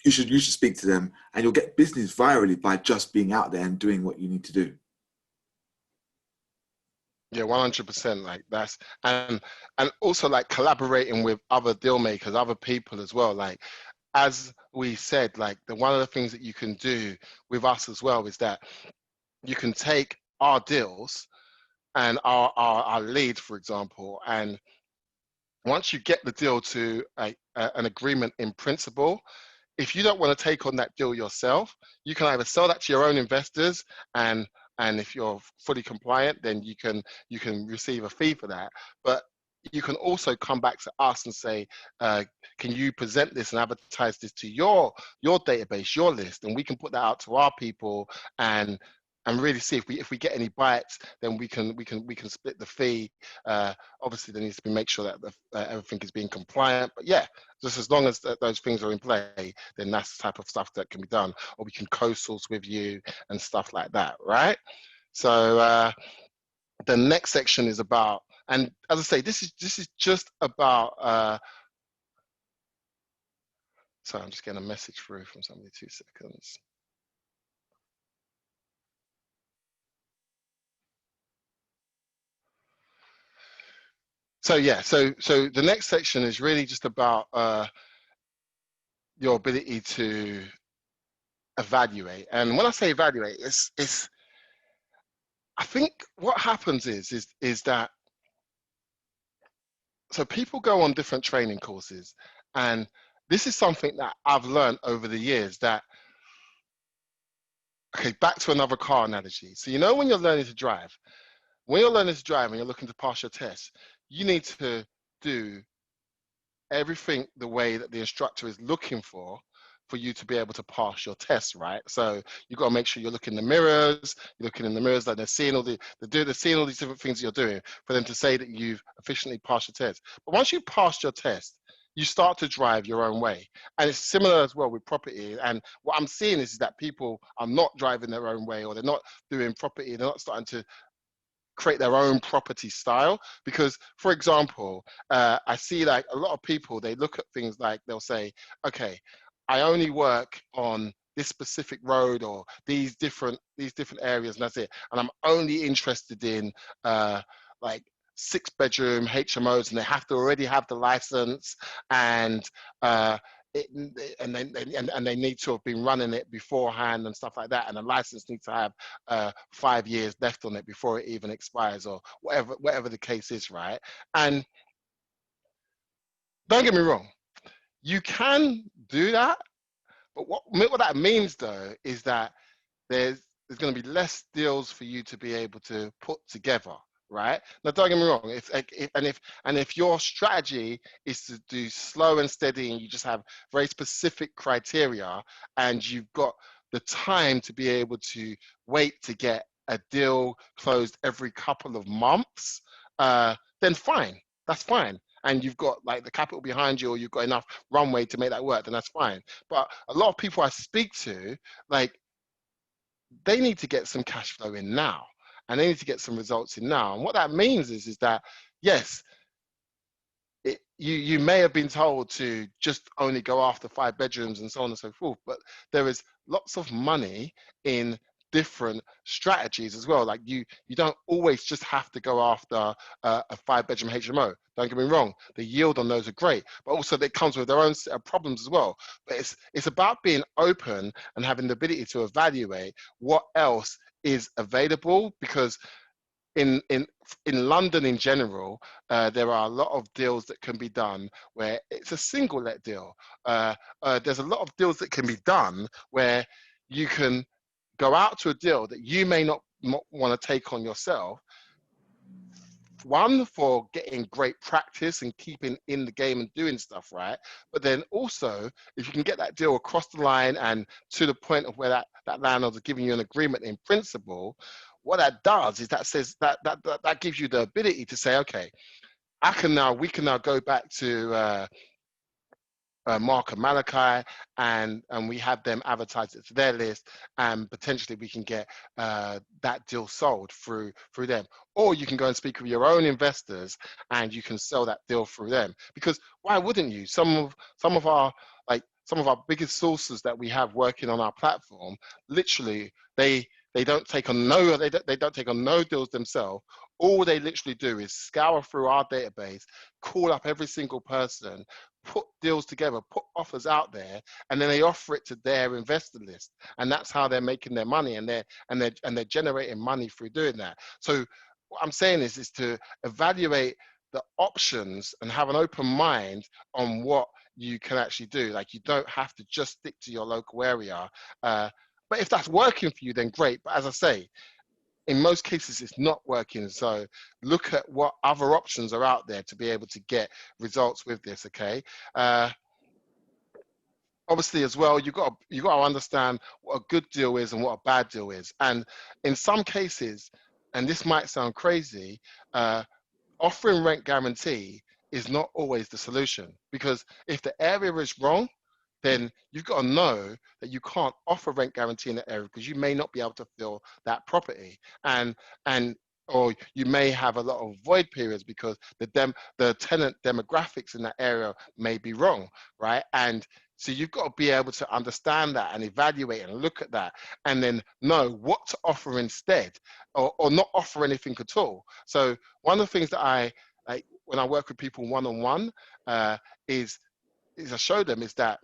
You should speak to them, and you'll get business virally by just being out there and doing what you need to do. Yeah, 100%. Like that's and also like collaborating with other deal makers, other people as well. Like as we said, like one of the things that you can do with us as well is that you can take our deals and our lead, for example, and once you get the deal to an agreement in principle, if you don't want to take on that deal yourself, you can either sell that to your own investors, and if you're fully compliant, then you can receive a fee for that. But you can also come back to us and say, can you present this and advertise this to your database, your list, and we can put that out to our people and really see if we get any bites, then we can split the fee. Obviously, there needs to be make sure that everything is being compliant. But yeah, just as long as those things are in play, then that's the type of stuff that can be done. Or we can co-source with you and stuff like that, right? So the next section is about, and as I say, this is just about. Sorry, I'm just getting a message through from somebody. 2 seconds. So yeah, so the next section is really just about your ability to evaluate. And when I say evaluate, it's I think what happens is that so people go on different training courses, and this is something that I've learned over the years that, okay, back to another car analogy. So you know when you're learning to drive, and you're looking to pass your test, you need to do everything the way that the instructor is looking for you to be able to pass your test, right? So you got to make sure you're looking in the mirrors, like they're seeing they're seeing all these different things you're doing for them to say that you've efficiently passed your test. But once you've passed your test, you start to drive your own way. And it's similar as well with property. And what I'm seeing is that people are not driving their own way, or they're not doing property, they're not starting to create their own property style. Because, for example, I see like a lot of people, they look at things like they'll say, okay, I only work on this specific road or these different areas, and that's it. And I'm only interested in like 6-bedroom HMOs, and they have to already have the license, and they need to have been running it beforehand and stuff like that, and the license needs to have 5 years left on it before it even expires, or whatever the case is, right? And don't get me wrong, you can do that, but what that means though is that there's going to be less deals for you to be able to put together, right? Now, don't get me wrong. If your strategy is to do slow and steady, and you just have very specific criteria, and you've got the time to be able to wait to get a deal closed every couple of months, then fine, that's fine. And you've got like the capital behind you, or you've got enough runway to make that work, then that's fine. But a lot of people I speak to, like, they need to get some cash flow in now, and they need to get some results in now. And what that means is that, yes, you may have been told to just only go after 5 bedrooms and so on and so forth, but there is lots of money in different strategies as well. Like you don't always just have to go after a 5-bedroom HMO. Don't get me wrong, the yield on those are great, but also it comes with their own set of problems as well. But it's about being open and having the ability to evaluate what else is available, because in London in general, there are a lot of deals that can be done where it's a single let deal. There's a lot of deals that can be done where you can go out to a deal that you may not want to take on yourself. One, for getting great practice and keeping in the game and doing stuff right, but then also if you can get that deal across the line and to the point of where that landlord is giving you an agreement in principle, what that does is that says that gives you the ability to say, okay, we can now go back to Mark and Malachi, and we have them advertise it to their list, and potentially we can get that deal sold through them. Or you can go and speak with your own investors and you can sell that deal through them. Because why wouldn't you? Some of our biggest sources that we have working on our platform, literally they don't take on no deals themselves. All they literally do is scour through our database, call up every single person, put deals together, put offers out there, and then they offer it to their investor list. And that's how they're making their money, and they're generating money through doing that. So what I'm saying is to evaluate the options and have an open mind on what you can actually do. Like, you don't have to just stick to your local area. But if that's working for you, then great. But as I say, in most cases, it's not working. So look at what other options are out there to be able to get results with this, okay? Obviously, as well, you got to understand what a good deal is and what a bad deal is. And in some cases, and this might sound crazy, offering rent guarantee is not always the solution, because if the area is wrong, then you've got to know that you can't offer rent guarantee in that area because you may not be able to fill that property, and or you may have a lot of void periods because the tenant demographics in that area may be wrong, right? And so you've got to be able to understand that and evaluate and look at that, and then know what to offer instead, or not offer anything at all. So one of the things that I like when I work with people one-on-one is I show them is that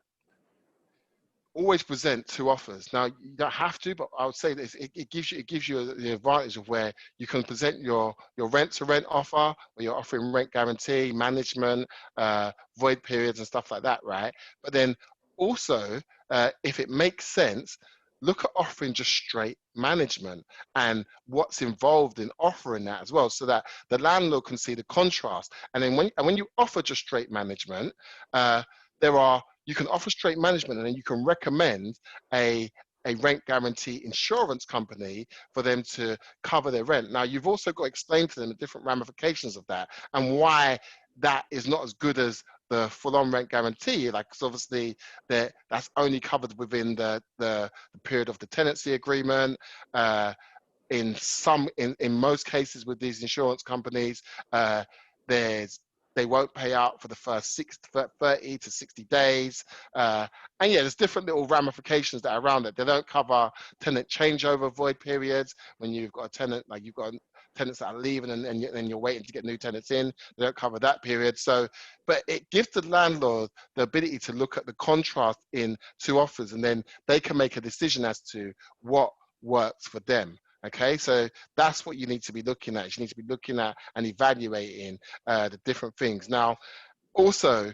always present 2 offers. Now, you don't have to, but I would say this: it gives you the advantage of where you can present your rent to rent offer, where you're offering rent guarantee, management, void periods, and stuff like that, right? But then also, if it makes sense, look at offering just straight management and what's involved in offering that as well, so that the landlord can see the contrast. And then when you offer just straight management, you can offer straight management, and then you can recommend a rent guarantee insurance company for them to cover their rent. Now, you've also got to explain to them the different ramifications of that and why that is not as good as the full-on rent guarantee. Like, cause obviously that's only covered within the period of the tenancy agreement. In most cases with these insurance companies, they won't pay out for the first 30 to 60 days. And yeah, there's different little ramifications that are around it. They don't cover tenant changeover void periods when you've got a tenant, like you've got tenants that are leaving and you're waiting to get new tenants in. They don't cover that period. So, but it gives the landlord the ability to look at the contrast in 2 offers, and then they can make a decision as to what works for them. Okay, so that's what you need to be looking at. You need to be looking at and evaluating the different things. Now, also,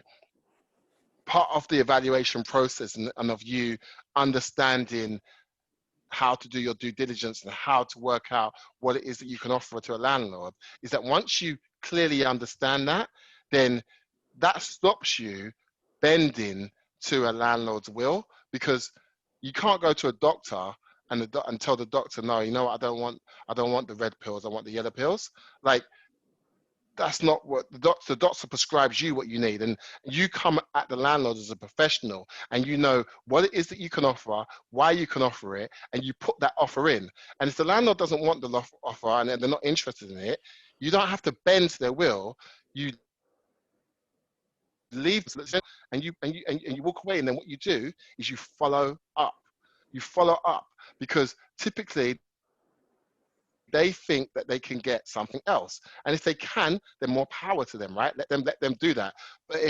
part of the evaluation process and of you understanding how to do your due diligence and how to work out what it is that you can offer to a landlord is that once you clearly understand that, then that stops you bending to a landlord's will, because you can't go to a doctor and tell the doctor, no, you know what, I don't want the red pills, I want the yellow pills. Like, that's not what the doctor prescribes you what you need, and you come at the landlord as a professional, and you know what it is that you can offer, why you can offer it, and you put that offer in. And if the landlord doesn't want the offer and they're not interested in it, you don't have to bend to their will. You leave and you walk away, and then what you do is you follow up. you follow up, because typically they think that they can get something else, and if they can, then more power to them, right? Let them do that. But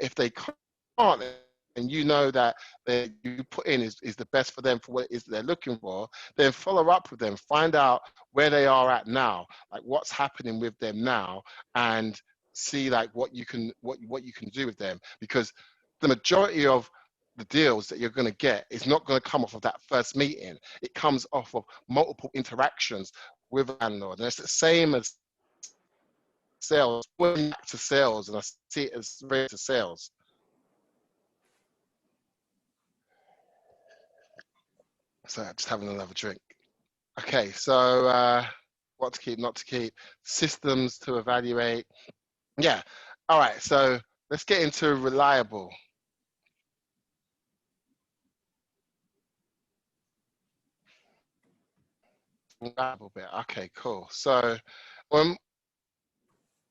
if they can't, and you know that you put in is the best for them for what it is that they're looking for, then follow up with them, find out where they are at now, like what's happening with them now, and see like what you can do with them, because the majority of the deals that you're going to get is not going to come off of that first meeting. It comes off of multiple interactions with a landlord, and it's the same as sales. Back to sales, and I see it as related to sales. So just having another drink. Okay, so what to keep, not to keep, systems to evaluate. Yeah, all right, so let's get into reliable. Reliable bit, okay, cool. So what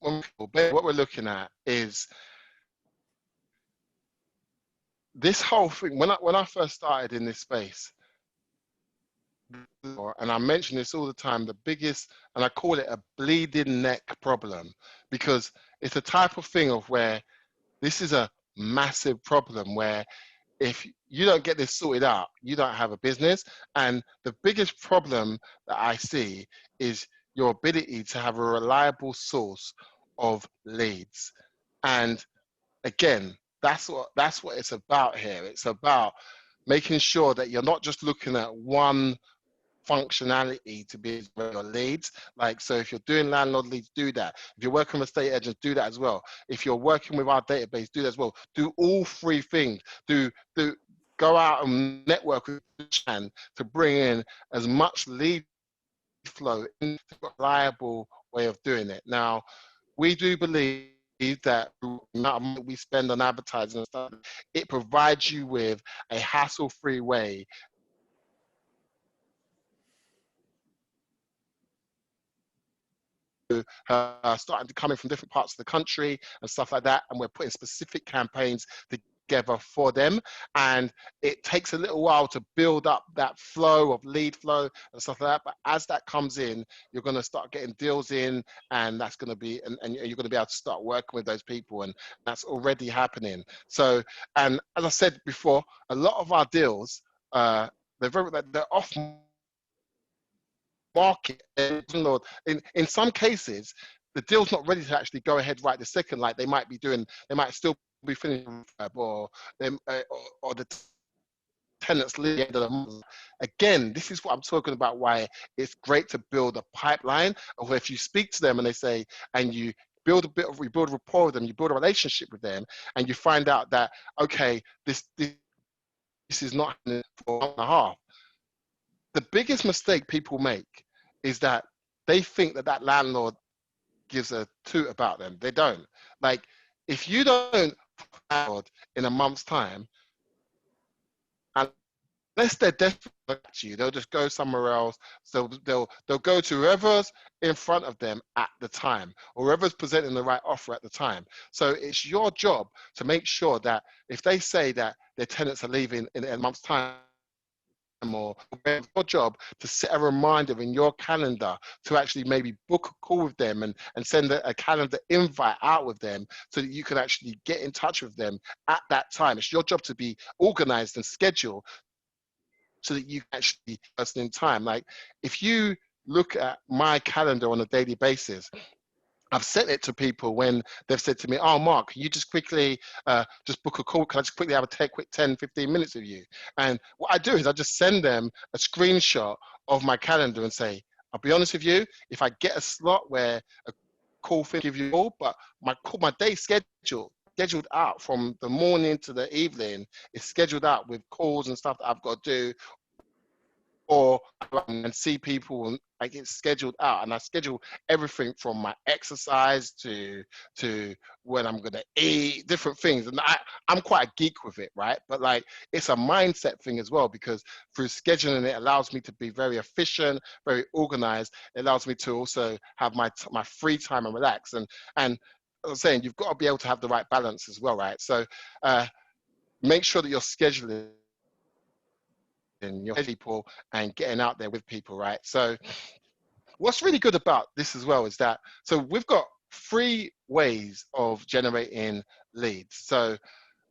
we're looking at is this whole thing. When I first started in this space, and I mention this all the time, the biggest, and I call it a bleeding neck problem, because it's a type of thing of where this is a massive problem where if you don't get this sorted out, you don't have a business. And the biggest problem that I see is your ability to have a reliable source of leads. And again, that's what it's about here. It's about making sure that you're not just looking at one functionality to be your leads. Like, so if you're doing landlord leads, do that. If you're working with estate agents, do that as well. If you're working with our database, do that as well. Do all three things. Go out and network with Chan to bring in as much lead flow in a reliable way of doing it. Now, we do believe that the amount of money we spend on advertising and stuff, it provides you with a hassle-free way starting to come in from different parts of the country and stuff like that, and we're putting specific campaigns together for them, and it takes a little while to build up that flow of lead flow and stuff like that, but as that comes in, you're going to start getting deals in, and that's going to be and you're going to be able to start working with those people, and that's already happening. So, and as I said before, a lot of our deals, they're off market. In some cases, the deal's not ready to actually go ahead right this second. Like they might still be finishing, or the tenants leave the end of the month. Again, this is what I'm talking about. Why it's great to build a pipeline of if you speak to them and they say, and you build a rapport with them, you build a relationship with them, and you find out that okay, this is not for 1.5. The biggest mistake people make is that they think that landlord gives a toot about them. They don't. Like, if you don't in a month's time, unless they're desperate to you, they'll just go somewhere else. So they'll go to whoever's in front of them at the time, or whoever's presenting the right offer at the time. So it's your job to make sure that if they say that their tenants are leaving in a month's time, or your job to set a reminder in your calendar to actually maybe book a call with them and send a calendar invite out with them so that you can actually get in touch with them at that time. It's your job to be organized and scheduled so that you can actually person in time. Like, if you look at my calendar on a daily basis, I've sent it to people when they've said to me, oh, Mark, can you just quickly just book a call? Can I just quickly have a quick 10, 15 minutes with you? And what I do is I just send them a screenshot of my calendar and say, I'll be honest with you, if I get a slot where a call thing give you a call, but my day scheduled out from the morning to the evening is scheduled out with calls and stuff that I've got to do, or and see people, like, it's scheduled out, and I schedule everything from my exercise to when I'm gonna eat, different things. And I'm quite a geek with it, right? But like, it's a mindset thing as well, because through scheduling it allows me to be very efficient, very organized. It allows me to also have my free time and relax. And as I'm saying, you've got to be able to have the right balance as well, right? So make sure that you're scheduling your people and getting out there with people, right? So what's really good about this as well is that, so we've got 3 ways of generating leads. So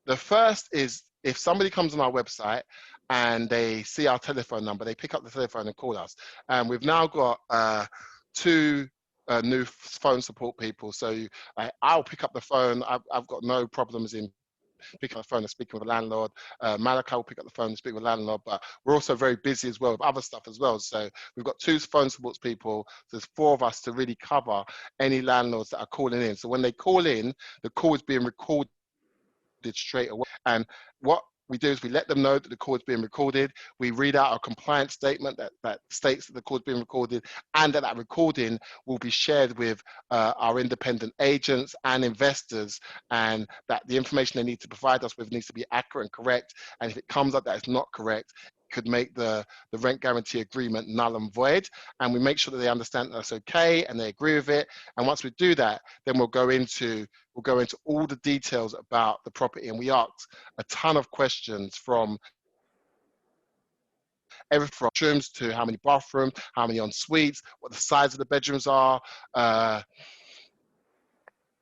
the first is if somebody comes on our website and they see our telephone number, they pick up the telephone and call us. And we've now got 2 new phone support people. So I'll pick up the phone. I've got no problems in picking up the phone and speaking with a landlord. Malachi will pick up the phone and speak with a landlord, but we're also very busy as well with other stuff as well. So we've got 2 phone supports people. There's 4 of us to really cover any landlords that are calling in. So when they call in, the call is being recorded straight away. And what we do is we let them know that the call is being recorded. We read out a compliance statement that states that the call is being recorded, and that recording will be shared with our independent agents and investors, and that the information they need to provide us with needs to be accurate and correct. And if it comes up that it's not correct, it could make the rent guarantee agreement null and void. And we make sure that they understand that that's okay and they agree with it. And once we do that, then we'll go into all the details about the property, and we ask a ton of questions from everything from bedrooms to how many bathrooms, how many en suites, what the size of the bedrooms are.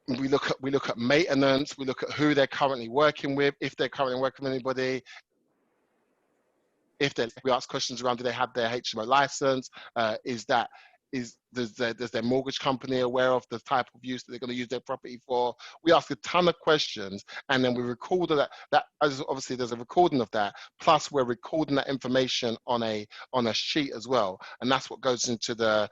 We look at maintenance. We look at who they're currently working with, if they're currently working with anybody. We ask questions around, do they have their HMO license? Does their mortgage company aware of the type of use that they're going to use their property for? We ask a ton of questions, and then we record that. Obviously there's a recording of that. Plus we're recording that information on a sheet as well, and that's what goes into the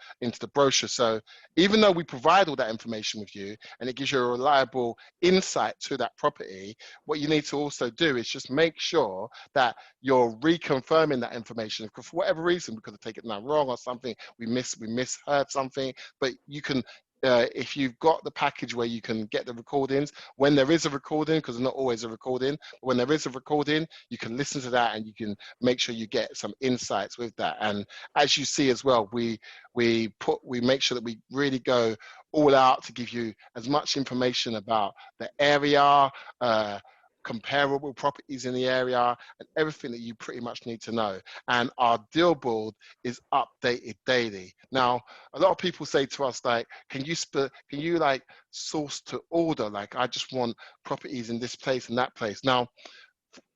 brochure. So even though we provide all that information with you, and it gives you a reliable insight to that property, what you need to also do is just make sure that you're reconfirming that information. Because for whatever reason, we could have taken that wrong or something, we misheard something, but you can, if you've got the package where you can get the recordings, when there is a recording, because there's not always a recording, but when there is a recording, you can listen to that and you can make sure you get some insights with that. And as you see as well, we make sure that we really go all out to give you as much information about the area, comparable properties in the area, and everything that you pretty much need to know. And our deal board is updated daily. Now, a lot of people say to us, like, can you like source to order? Like, I just want properties in this place and that place. Now,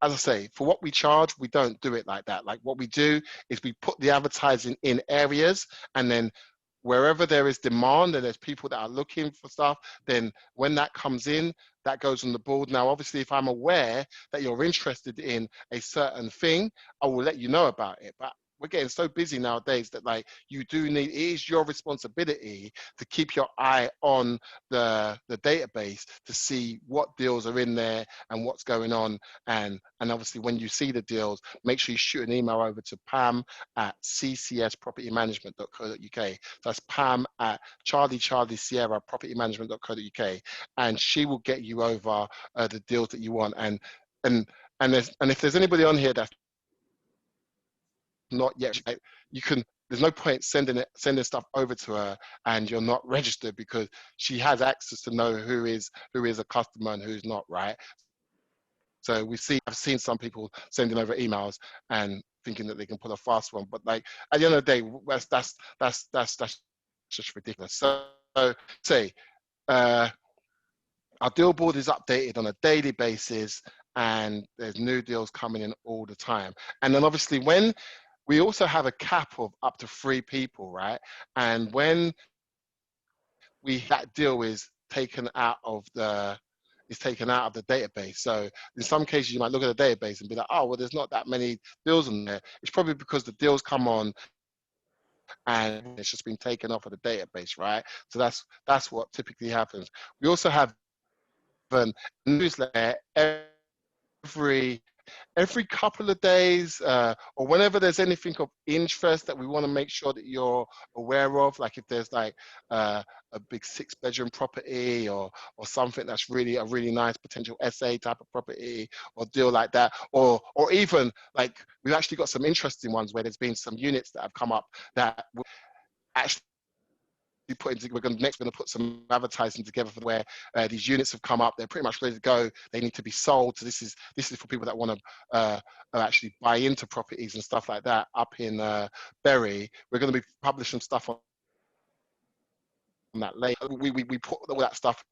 as I say, for what we charge, we don't do it like that. Like, what we do is we put the advertising in areas, and then wherever there is demand and there's people that are looking for stuff, then when that comes in, that goes on the board. Now, obviously, if I'm aware that you're interested in a certain thing, I will let you know about it. But we're getting so busy nowadays that, like, you do need, it is your responsibility to keep your eye on the database to see what deals are in there and what's going on. And obviously, when you see the deals, make sure you shoot an email over to Pam at ccspropertymanagement.co.uk. That's Pam at Charlie Sierra propertymanagement.co.uk, and she will get you over the deals that you want. And if there's anybody on here that's not yet, you can, there's no point sending stuff over to her and you're not registered, because she has access to know who is a customer and who's not, right? So I've seen some people sending over emails and thinking that they can pull a fast one, but like at the end of the day, that's just ridiculous. So say our deal board is updated on a daily basis, and there's new deals coming in all the time. And then obviously when we also have a cap of up to 3 people, right? And when that deal is taken out of the database. So in some cases, you might look at the database and be like, oh, well, there's not that many deals on there. It's probably because the deals come on and it's just been taken off of the database, right? So that's what typically happens. We also have a newsletter every couple of days, or whenever there's anything of interest that we want to make sure that you're aware of, like if there's like a big 6-bedroom property or something that's really a really nice potential SA type of property or deal like that, or even like we've actually got some interesting ones where there's been some units that have come up that actually we're going to put some advertising together for where these units have come up. They're pretty much ready to go. They need to be sold. So this is for people that want to actually buy into properties and stuff like that up in Bury. We're going to be publishing stuff on that later. We put all that stuff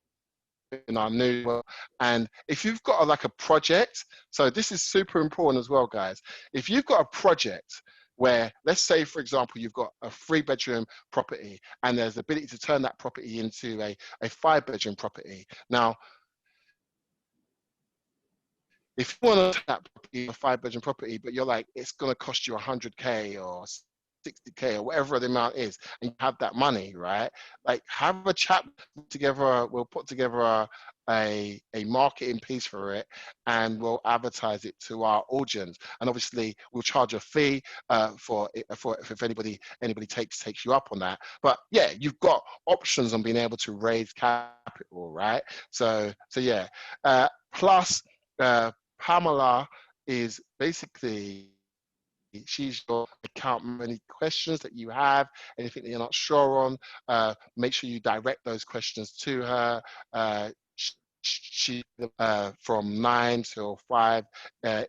in our new, and if you've got like a project, so this is super important as well, guys. If you've got a project where, let's say for example, you've got a 3-bedroom property and there's the ability to turn that property into a 5-bedroom property. Now, if you want to turn that property a 5-bedroom property, but you're like, it's going to cost you 100K or 60K or whatever the amount is, and you have that money, right? Like, have a chat together. We'll put together a marketing piece for it, and we'll advertise it to our audience. And obviously, we'll charge a fee for if anybody takes you up on that. But yeah, you've got options on being able to raise capital, right? So yeah. Plus, Pamela is basically, she's your account. Any questions that you have, anything that you're not sure on, make sure you direct those questions to her. She from 9 till 5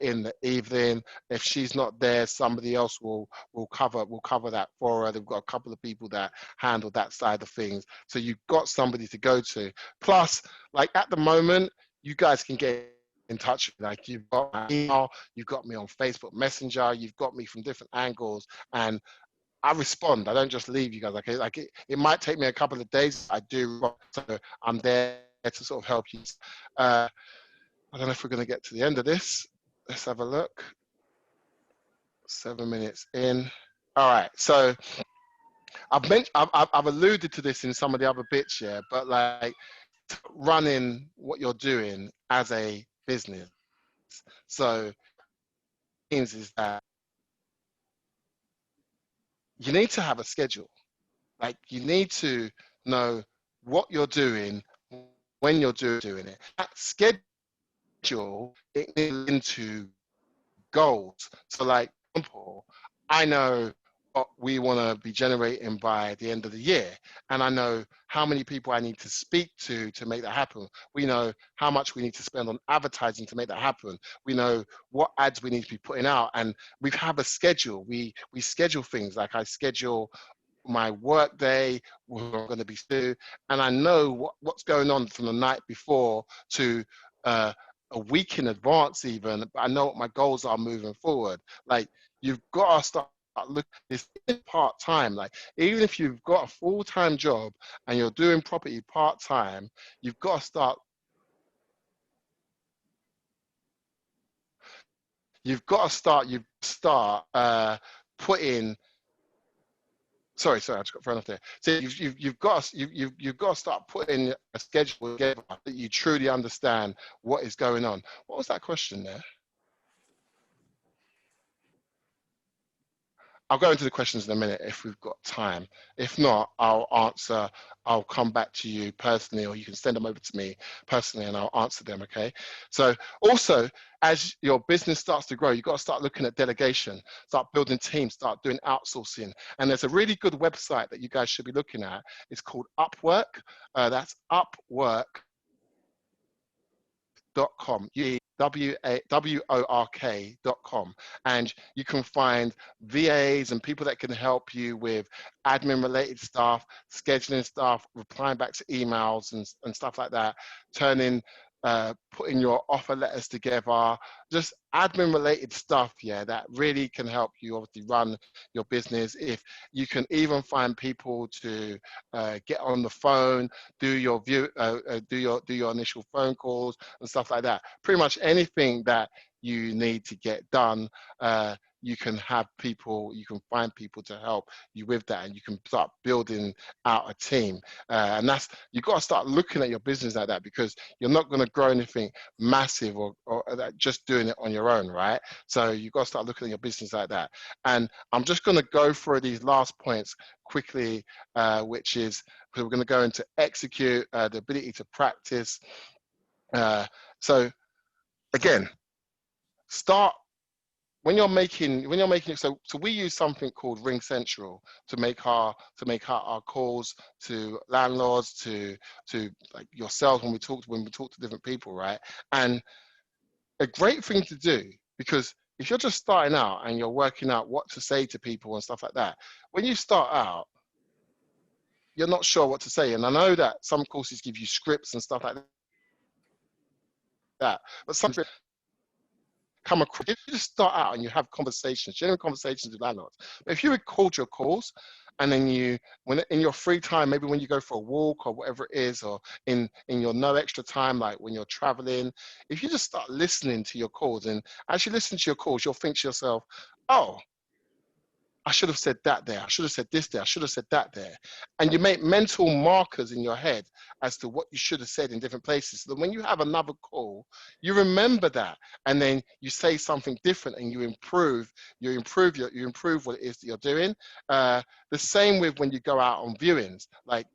in the evening. If she's not there, somebody else will cover that for her. They've got a couple of people that handle that side of things, so you've got somebody to go to. Plus, like at the moment, you guys can get in touch. Like, you've got my email, you've got me on Facebook Messenger, you've got me from different angles, and I respond. I don't just leave you guys. Like it might take me a couple of days. I do, so I'm there to sort of help you. I don't know if we're going to get to the end of this. Let's have a look. 7 minutes in. All right. So I've alluded to this in some of the other bits, yeah. But like, running what you're doing as a business. So means is that you need to have a schedule. Like, you need to know what you're doing when you're doing it. That schedule, it needs into goals. So like, for example, I know what we want to be generating by the end of the year, and I know how many people I need to speak to make that happen. We know how much we need to spend on advertising to make that happen. We know what ads we need to be putting out, and we have a schedule. We schedule things. Like, I schedule my work day, what I'm going to be doing, and I know what's going on from the night before to a week in advance even, but I know what my goals are moving forward. Like, you've got to start looking at this part-time. Like, even if you've got a full-time job and you're doing property part-time, you've got to start putting. Sorry, I just got thrown off there. So you've got to start putting a schedule together that you truly understand what is going on. What was that question there? I'll go into the questions in a minute if we've got time. If not, I'll come back to you personally, or you can send them over to me personally and I'll answer them, okay? So also, as your business starts to grow, you've got to start looking at delegation, start building teams, start doing outsourcing. And there's a really good website that you guys should be looking at. It's called Upwork. That's Upwork.com. WORK.com, and you can find VAs and people that can help you with admin related stuff, scheduling stuff, replying back to emails and stuff like that, putting your offer letters together, just admin related stuff, yeah, that really can help you obviously run your business. If you can even find people to get on the phone, do your initial phone calls and stuff like that. Pretty much anything that you need to get done, you can find people to help you with that, and you can start building out a team. And that's, you've got to start looking at your business like that, because you're not going to grow anything massive or just doing it on your own, right? So you've got to start looking at your business like that. And I'm just going to go through these last points quickly, which is, because we're going to go into execute, the ability to practice. So again, start when you're making so we use something called Ring Central to make our calls to landlords, to like yourself, when we talk to different people, right? And a great thing to do, because if you're just starting out and you're working out what to say to people and stuff like that, when you start out, you're not sure what to say. And I know that some courses give you scripts and stuff like that, but some come across, if you just start out and you have conversations, genuine conversations with landlords. But if you record your calls, and then when in your free time, maybe when you go for a walk or whatever it is, or in your no extra time, like when you're traveling, if you just start listening to your calls, and as you listen to your calls, you'll think to yourself, oh, I should have said that there. I should have said this there. I should have said that there. And you make mental markers in your head as to what you should have said in different places. So that when you have another call, you remember that, and then you say something different, and you improve what it is that you're doing. The same with when you go out on viewings. Like,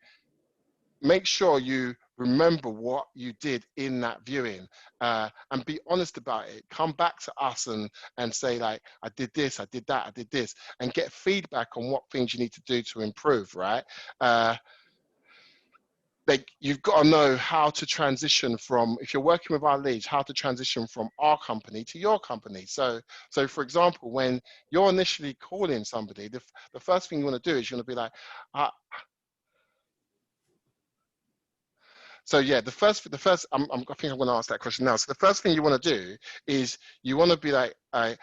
make sure you remember what you did in that viewing, and be honest about it. Come back to us and say, like, I did this, I did that, I did this, and get feedback on what things you need to do to improve, right? Like, you've got to know how to transition from, if you're working with our leads, how to transition from our company to your company. So for example, when you're initially calling somebody, the first thing you want to do is you want to be like, so yeah, the first, I think I'm going to ask that question now. So the first thing you want to do is you want to be like, hi,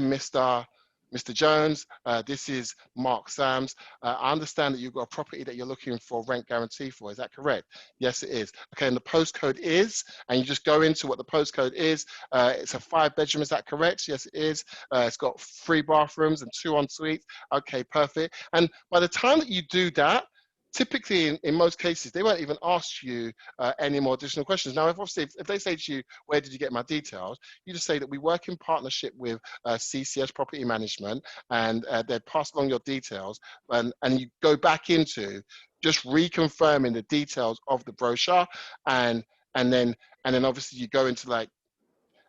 Mr. Jones, this is Mark Sams. I understand that you've got a property that you're looking for rent guarantee for. Is that correct? Yes, it is. Okay, and the postcode is, and you just go into what the postcode is. It's a 5-bedroom. Is that correct? Yes, it is. It's got 3 bathrooms and 2 en suites. Okay, perfect. And by the time that you do that, typically, in most cases, they won't even ask you any more additional questions. Now, if they say to you, where did you get my details? You just say that we work in partnership with CCS Property Management, and they pass along your details, and you go back into just reconfirming the details of the brochure, and then obviously you go into, like,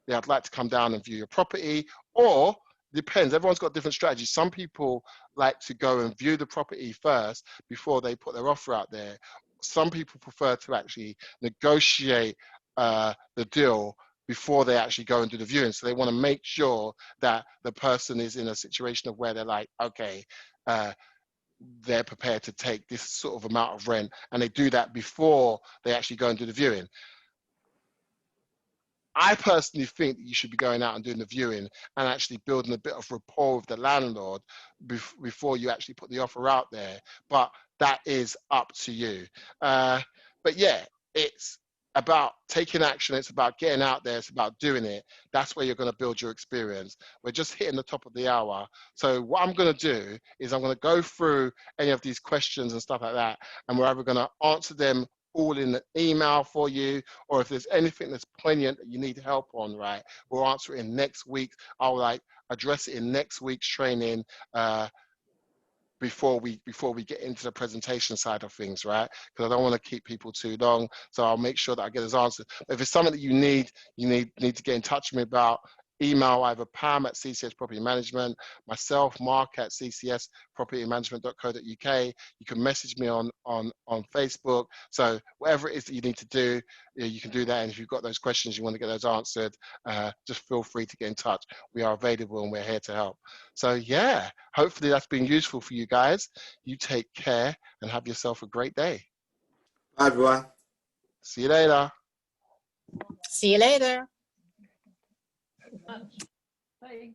yeah, I'd like to come down and view your property, or depends. Everyone's got different strategies. Some people like to go and view the property first before they put their offer out there. Some people prefer to actually negotiate the deal before they actually go and do the viewing. So they want to make sure that the person is in a situation of where they're like, okay, they're prepared to take this sort of amount of rent, and they do that before they actually go and do the viewing. I personally think that you should be going out and doing the viewing and actually building a bit of rapport with the landlord before you actually put the offer out there. But that is up to you. But yeah, it's about taking action. It's about getting out there. It's about doing it. That's where you're going to build your experience. We're just hitting the top of the hour. So what I'm going to do is I'm going to go through any of these questions and stuff like that, and we're either going to answer them all in an email for you, or if there's anything that's poignant that you need help on, right, we'll answer it in next week. I'll address it in next week's training, before we get into the presentation side of things, right? Because I don't want to keep people too long, so I'll make sure that I get those answers. If it's something that you need to get in touch with me about, email either Pam at CCS Property Management, myself, Mark at ccspropertymanagement.co.uk. You can message me on Facebook. So whatever it is that you need to do, you can do that. And if you've got those questions, you want to get those answered, just feel free to get in touch. We are available and we're here to help. So yeah, hopefully that's been useful for you guys. You take care and have yourself a great day. Bye, everyone. See you later. See you later. Bye.